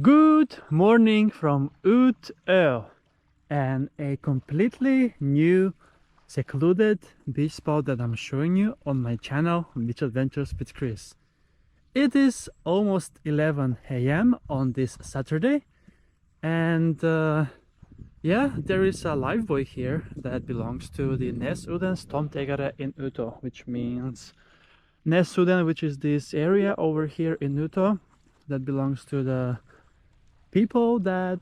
Good morning from Utö, and a completely new secluded beach spot that I'm showing you on my channel, Beach Adventures with Kris. It is almost 11 a.m. on this Saturday, and yeah, there is a live buoy here that belongs to the Nesudens Tomtegare in Utö, which means Nesuden, which is this area over here in Utö that belongs to the people that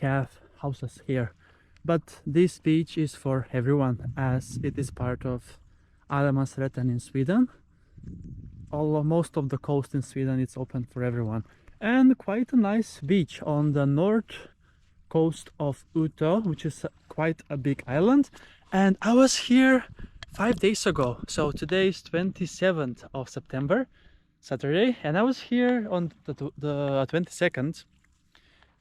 have houses here. But this beach is for everyone, as it is part of Allemansrätten in Sweden. Most of the coast in Sweden is open for everyone, and quite a nice beach on the north coast of Utö, which is quite a big island. And I was here 5 days ago, so today is 27th of September, Saturday, and I was here on the 22nd,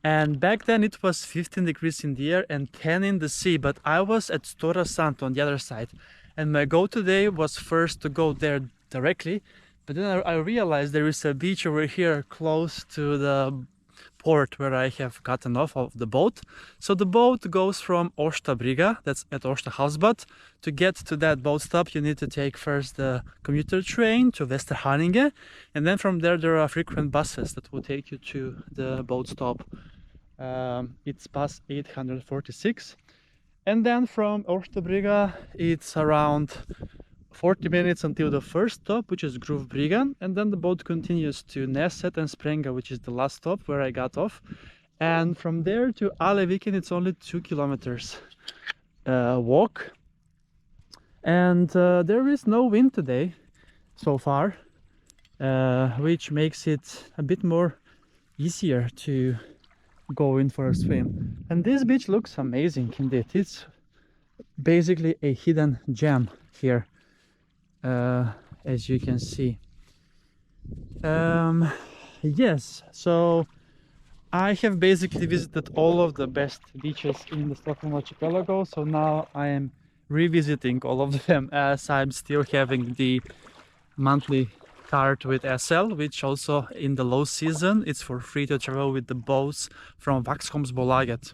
and back then it was 15 degrees in the air and 10 in the sea, but I was at Stora Sand on the other side, and my goal today was first to go there directly, but then I realized there is a beach over here close to the port where I have gotten off of the boat. So the boat goes from Årsta Brygga, that's at Årsta Havsbad. To get to that boat stop, you need to take first the commuter train to Haninge, and then from there are frequent buses that will take you to the boat stop. It's bus 846, and then from Årsta Brygga it's around 40 minutes until the first stop, which is Bryggan, and then the boat continues to Näset and Spränga, which is the last stop where I got off. And from there to Alleviken it's only 2 kilometers walk, and there is no wind today so far, which makes it a bit more easier to go in for a swim. And this beach looks amazing indeed. It's basically a hidden gem here, as you can see. Yes, so I have basically visited all of the best beaches in the Stockholm Archipelago, so now I am revisiting all of them, as I'm still having the monthly card with SL, which also in the low season it's for free to travel with the boats from Vaxholmsbolaget.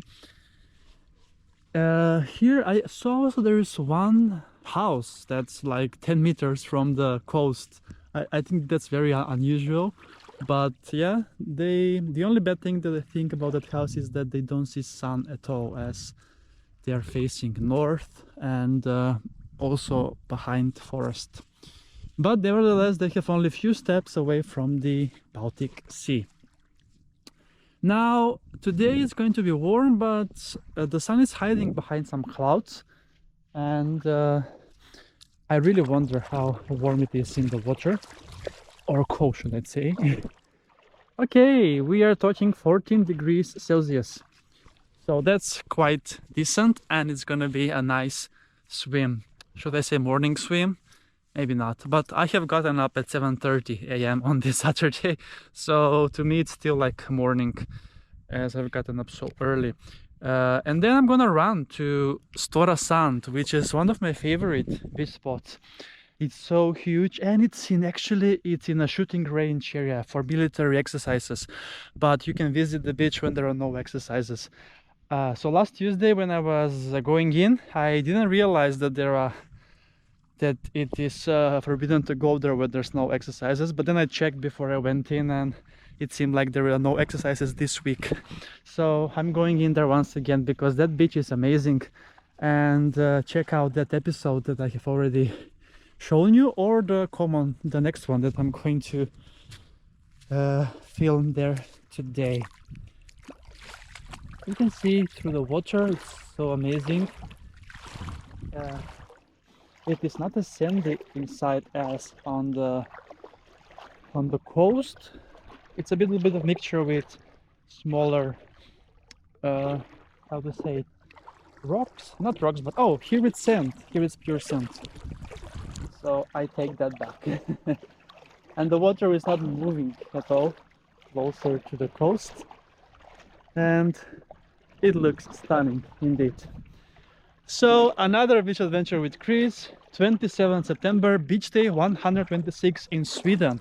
Here I saw also there is one house that's like 10 meters from the coast. I think that's very unusual, but yeah, the only bad thing that I think about that house is that they don't see sun at all, as they are facing north and also behind forest. But nevertheless, they have only a few steps away from the Baltic Sea. Now, today it's going to be warm, but the sun is hiding behind some clouds, and I really wonder how warm it is in the water, or cold, should I say. Okay, we are talking 14 degrees Celsius, so that's quite decent, and it's gonna be a nice swim. Should I say morning swim? Maybe not, but I have gotten up at 7:30 a.m. on this Saturday, so to me it's still like morning, as I've gotten up so early. And then I'm gonna run to Stora Sand, which is one of my favorite beach spots. It's so huge, and it's in a shooting range area for military exercises, but you can visit the beach when there are no exercises. So last Tuesday when I was going in, I didn't realize that that it is forbidden to go there when there's no exercises, but then I checked before I went in, and it seemed like there are no exercises this week. So I'm going in there once again because that beach is amazing, and check out that episode that I have already shown you, or the next one that I'm going to film there today. You can see through the water, it's so amazing. It is not as sandy inside as on the coast. It's a little bit of mixture with smaller, how to say it, rocks? Not rocks, but oh, here it's sand. Here it's pure sand. So I take that back. And the water is not moving at all, closer to the coast. And it looks stunning indeed. So another beach adventure with Kris, 27 September, beach day 126 in Sweden.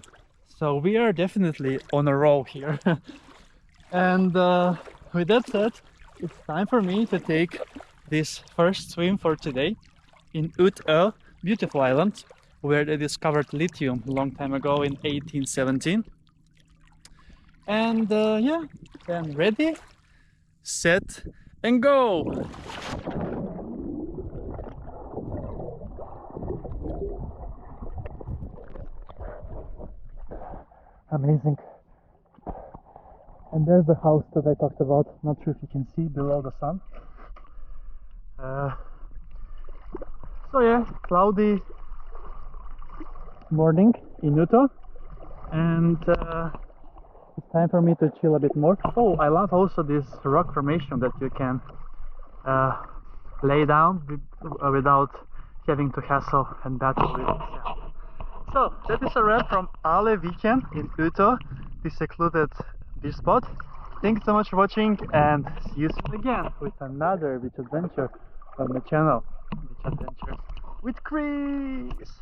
So we are definitely on a roll here. And with that said, it's time for me to take this first swim for today in Utö, beautiful island, where they discovered lithium a long time ago in 1817. And yeah, then ready, set, and go! Amazing. And there's the house that I talked about. Not sure if you can see below the sun. So yeah, cloudy morning in Utö, and it's time for me to chill a bit more. Oh, I love also this rock formation that you can lay down without having to hassle and battle with sand. So that is a wrap from Alleviken in Utö, this secluded beach spot. Thanks so much for watching, and see you soon again with another beach adventure on the channel, Beach Adventures with Kris.